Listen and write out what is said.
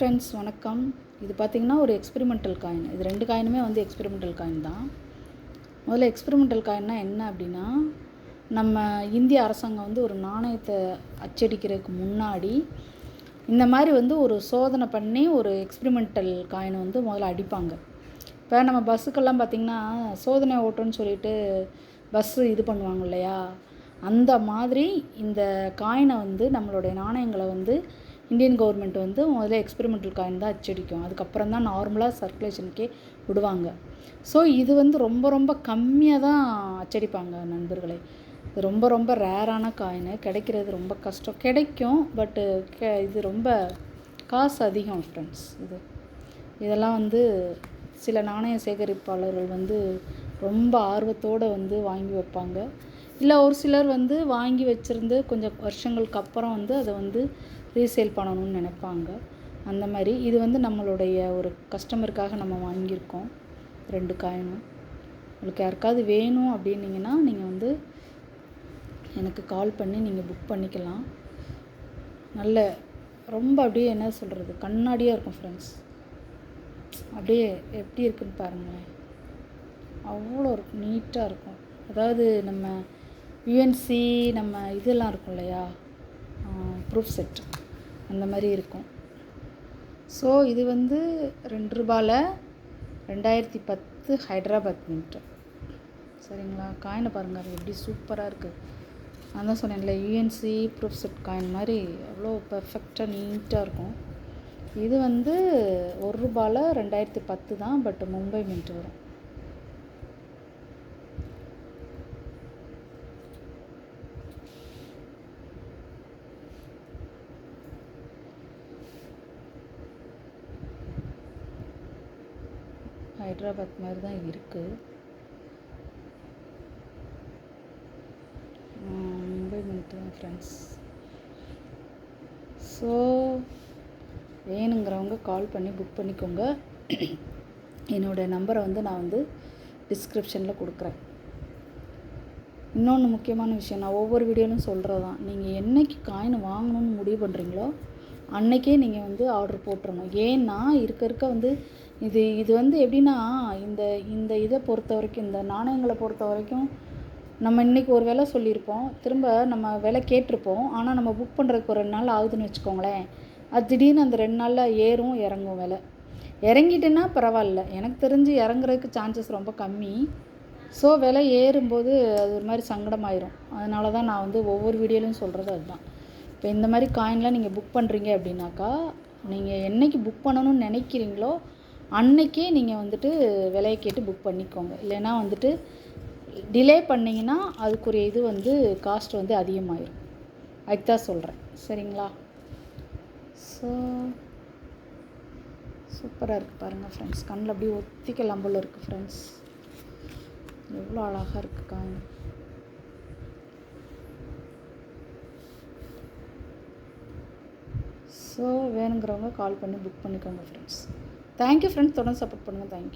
Friends வணக்கம். இது பார்த்திங்கன்னா ஒரு எக்ஸ்பெரிமெண்டல் காயின். இது 2 காயினுமே வந்து எக்ஸ்பெரிமெண்டல் காயின் தான். முதல்ல எக்ஸ்பெரிமெண்டல் காயின்னா என்ன அப்படின்னா, நம்ம இந்திய அரசாங்கம் வந்து ஒரு நாணயத்தை அச்சடிக்கிறதுக்கு முன்னாடி இந்த மாதிரி வந்து ஒரு சோதனை பண்ணி ஒரு எக்ஸ்பெரிமெண்டல் காயினை வந்து முதல்ல அடிப்பாங்க. இப்போ நம்ம பஸ்ஸுக்கெல்லாம் பார்த்திங்கன்னா சோதனை ஓட்டம்னு சொல்லிட்டு பஸ்ஸு இது பண்ணுவாங்க இல்லையா, அந்த மாதிரி இந்த காயினை வந்து நம்மளுடைய நாணயங்களை வந்து இந்தியன் கவர்மெண்ட் வந்து முதல்ல எக்ஸ்பெரிமெண்டல் காயின் தான் அச்சடிக்கும். அதுக்கப்புறம் தான் நார்மலாக சர்க்குலேஷனுக்கே விடுவாங்க. ஸோ இது வந்து ரொம்ப ரொம்ப கம்மியாக தான் அச்சடிப்பாங்க நண்பர்களே. இது ரொம்ப ரொம்ப ரேரான காயின், கிடைக்கிறது ரொம்ப கஷ்டம். கிடைக்கும், பட்டு இது ரொம்ப காசு அதிகம் ஃப்ரெண்ட்ஸ். இதெல்லாம் வந்து சில நாணய சேகரிப்பாளர்கள் வந்து ரொம்ப ஆர்வத்தோடு வந்து வாங்கி வைப்பாங்க. இல்லை ஒரு சிலர் வந்து வாங்கி வச்சுருந்து கொஞ்சம் வருஷங்களுக்கு அப்புறம் வந்து அதை வந்து ரீசேல் பண்ணணும்னு நினைப்பாங்க. அந்த மாதிரி இது வந்து நம்மளுடைய ஒரு கஸ்டமருக்காக நம்ம வாங்கியிருக்கோம் 2 காயினும். உங்களுக்கு யாருக்காவது வேணும் அப்படின்னிங்கன்னா நீங்கள் வந்து எனக்கு கால் பண்ணி நீங்கள் புக் பண்ணிக்கலாம். நல்ல ரொம்ப அப்படியே என்ன சொல்கிறது, கண்ணாடியாக இருக்கும் ஃப்ரெண்ட்ஸ். அப்படியே எப்படி இருக்குன்னு பாருங்களேன், அவ்வளோ இருக்கும், நீட்டாக இருக்கும். அதாவது நம்ம யுஎன்சி நம்ம இதெல்லாம் இருக்கும் இல்லையா, ப்ரூஃப் செட் அந்த மாதிரி இருக்கும். ஸோ இது வந்து ₹2 2010 ஹைதராபாத் மின்ட். சரிங்களா, காயினை பாருங்கள், அது எப்படி சூப்பராக இருக்குது. நான் தான் சொன்னேன்ல, யுஎன்சி ப்ரூஃப் செட் காயின் மாதிரி அவ்வளோ பர்ஃபெக்டாக நீட்டாக இருக்கும். இது வந்து ₹1 2010 தான், பட் மும்பை மின்ட் வரும். ஹைதராபாத் மாதிரி தான் இருக்குது. மும்பை மின்ட் தான் ஃப்ரெண்ட்ஸ். ஸோ வேணுங்கிறவங்க கால் பண்ணி புக் பண்ணிக்கோங்க. என்னோடய நம்பரை வந்து நான் வந்து டிஸ்கிரிப்ஷனில் கொடுக்குறேன். இன்னொன்று முக்கியமான விஷயம், நான் ஒவ்வொரு வீடியோலையும் சொல்கிறது தான், நீங்கள் என்றைக்கு காயின் வாங்கணும்னு முடிவு பண்ணுறீங்களோ அன்றைக்கே நீங்கள் வந்து ஆர்டர் போட்டுறணும். ஏன்னா இருக்க வந்து இது வந்து எப்படின்னா, இந்த இதை பொறுத்த வரைக்கும், இந்த நாணயங்களை பொறுத்த வரைக்கும் நம்ம இன்றைக்கி ஒரு விலை சொல்லியிருப்போம், திரும்ப நம்ம விலை கேட்டிருப்போம். ஆனால் நம்ம புக் பண்ணுறதுக்கு ஒரு 2 நாள் ஆகுதுன்னு வச்சுக்கோங்களேன். அது திடீர்னு அந்த 2 நாளில் ஏறும் இறங்கும். விலை இறங்கிட்டுன்னா பரவாயில்ல, எனக்கு தெரிஞ்சு இறங்குறதுக்கு சான்சஸ் ரொம்ப கம்மி. ஸோ விலை ஏறும்போது அது ஒரு மாதிரி சங்கடமாயிரும். அதனால தான் நான் வந்து ஒவ்வொரு வீடியோலையும் சொல்கிறது அதுதான். இப்போ இந்த மாதிரி காயின்லாம் நீங்கள் புக் பண்ணுறீங்க அப்படின்னாக்கா, நீங்கள் என்றைக்கு புக் பண்ணணும்னு நினைக்கிறீங்களோ அன்றைக்கே நீங்கள் வந்துட்டு விலையை கேட்டு புக் பண்ணிக்கோங்க. இல்லைன்னா வந்துட்டு டிலே பண்ணிங்கன்னா அதுக்குரிய இது வந்து காஸ்ட் வந்து அதிகமாகிடும். அதுக்கு தான் சொல்கிறேன், சரிங்களா. ஸோ சூப்பராக இருக்குது பாருங்கள் ஃப்ரெண்ட்ஸ், கண்ணில் அப்படியே ஒத்திக்கலாம் போல் இருக்குது ஃப்ரெண்ட்ஸ். எவ்வளோ அழகாக இருக்குது காயின். ஸோ வேணுங்கிறவங்க கால் பண்ணி புக் பண்ணிக்கோங்க ஃப்ரெண்ட்ஸ். தேங்க்யூ ஃப்ரெண்ட்ஸ், தொடர்ந்து சப்போர்ட் பண்ணுங்கள். தேங்க்யூ.